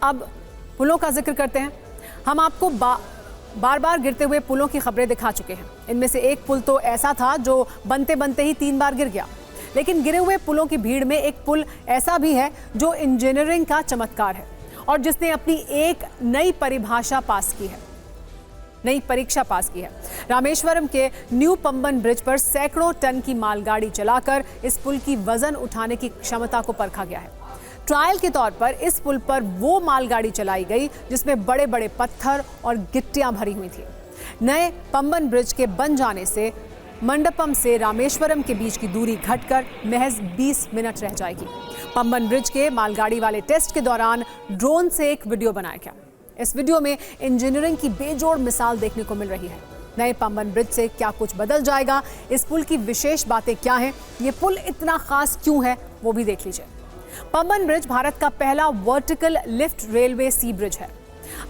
अब पुलों का जिक्र करते हैं। हम आपको बार बार गिरते हुए पुलों की खबरें दिखा चुके हैं। इनमें से एक पुल तो ऐसा था जो बनते बनते ही 3 बार गिर गया। लेकिन गिरे हुए पुलों की भीड़ में एक पुल ऐसा भी है जो इंजीनियरिंग का चमत्कार है और जिसने अपनी एक नई परीक्षा पास की है। रामेश्वरम के न्यू पंबन ब्रिज पर सैकड़ों टन की मालगाड़ी चलाकर इस पुल की वजन उठाने की क्षमता को परखा गया है। ट्रायल के तौर पर इस पुल पर वो मालगाड़ी चलाई गई जिसमें बड़े बड़े पत्थर और गिट्टियां भरी हुई थी। नए पंबन ब्रिज के बन जाने से मंडपम से रामेश्वरम के बीच की दूरी घटकर महज 20 मिनट रह जाएगी। पंबन ब्रिज के मालगाड़ी वाले टेस्ट के दौरान ड्रोन से एक वीडियो बनाया गया। इस वीडियो में इंजीनियरिंग की बेजोड़ मिसाल देखने को मिल रही है। नए पंबन ब्रिज से क्या कुछ बदल जाएगा, इस पुल की विशेष बातें क्या हैं, ये पुल इतना खास क्यों है, वो भी देख लीजिए। पंबन ब्रिज भारत का पहला वर्टिकल लिफ्ट रेलवे सी ब्रिज है।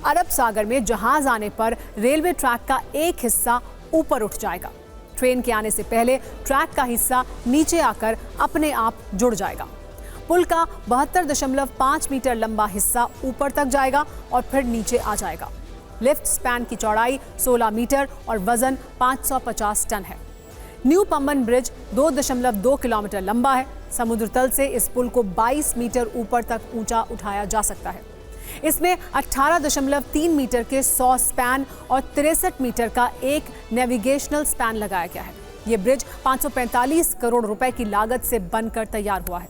अरब सागर में जहाज आने पर रेलवे ट्रैक का एक हिस्सा ऊपर उठ जाएगा। ट्रेन के आने से पहले ट्रैक का हिस्सा नीचे आकर अपने आप जुड़ जाएगा। पुल का 72.5 मीटर लंबा हिस्सा ऊपर तक जाएगा और फिर नीचे आ जाएगा। लिफ्ट स्पैन की चौड़ाई 16 मीटर और वजन 550 टन है। न्यू पंबन ब्रिज 2.2 किलोमीटर लंबा है। समुद्र तल से इस पुल को 22 मीटर ऊपर तक ऊंचा उठाया जा सकता है। इसमें 18.3 मीटर के 100 स्पैन और 63 मीटर का एक नेविगेशनल स्पैन लगाया गया है। यह ब्रिज 545 करोड़ रुपए की लागत से बनकर तैयार हुआ है।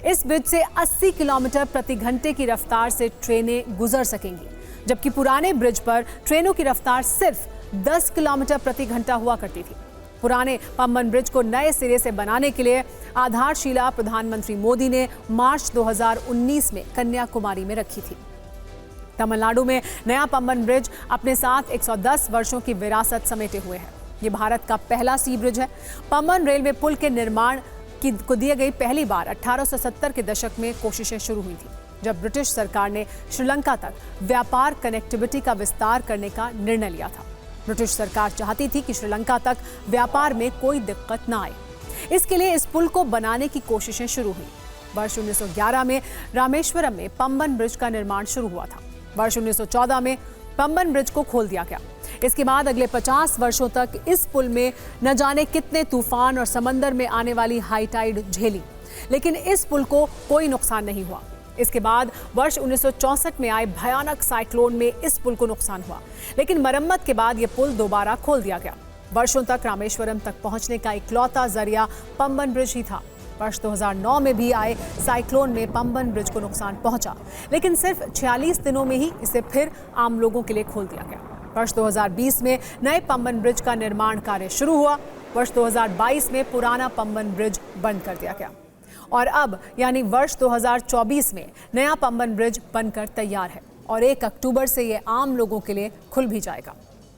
इस ब्रिज से 80 किलोमीटर प्रति घंटे की रफ्तार से ट्रेनें गुजर सकेंगी, जबकि पुराने ब्रिज पर ट्रेनों की रफ्तार सिर्फ 10 किलोमीटर प्रति घंटा हुआ करती थी। पुराने पंबन ब्रिज को नए सिरे से बनाने के लिए आधारशिला प्रधानमंत्री मोदी ने मार्च 2019 में कन्याकुमारी में रखी थी। तमिलनाडु में नया पंबन ब्रिज अपने साथ 110 वर्षों की विरासत समेटे हुए है। ये भारत का पहला सी ब्रिज है। पंबन रेलवे पुल के निर्माण को दी गई पहली बार 1870 के दशक में कोशिशें शुरू हुई थी, जब ब्रिटिश सरकार ने श्रीलंका तक व्यापार कनेक्टिविटी का विस्तार करने का निर्णय लिया था। ब्रिटिश सरकार चाहती थी कि श्रीलंका तक व्यापार में कोई दिक्कत न आए। इसके लिए इस पुल को बनाने की कोशिशें शुरू हुई। वर्ष 1911 में रामेश्वरम में पंबन ब्रिज का निर्माण शुरू हुआ था। वर्ष 1914 में पंबन ब्रिज को खोल दिया गया। इसके बाद अगले 50 वर्षों तक इस पुल में न जाने कितने तूफान और समंदर में आने वाली हाई टाइड झेली, लेकिन इस पुल को कोई नुकसान नहीं हुआ। इसके बाद वर्ष 1964 में आए भयानक साइक्लोन में इस पुल को नुकसान हुआ, लेकिन मरम्मत के बाद यह पुल दोबारा खोल दिया गया। वर्षों तक रामेश्वरम तक पहुंचने का इकलौता जरिया पंबन ब्रिज ही था। वर्ष 2009 में भी आए साइक्लोन में पंबन ब्रिज को नुकसान पहुंचा, लेकिन सिर्फ 46 दिनों में ही इसे फिर आम लोगों के लिए खोल दिया गया। वर्ष 2020 में नए पंबन ब्रिज का निर्माण कार्य शुरू हुआ। वर्ष 2022 में पुराना पंबन ब्रिज बंद कर दिया गया और अब यानी वर्ष 2024 में नया पंबन ब्रिज बनकर तैयार है और 1 अक्टूबर से ये आम लोगों के लिए खुल भी जाएगा।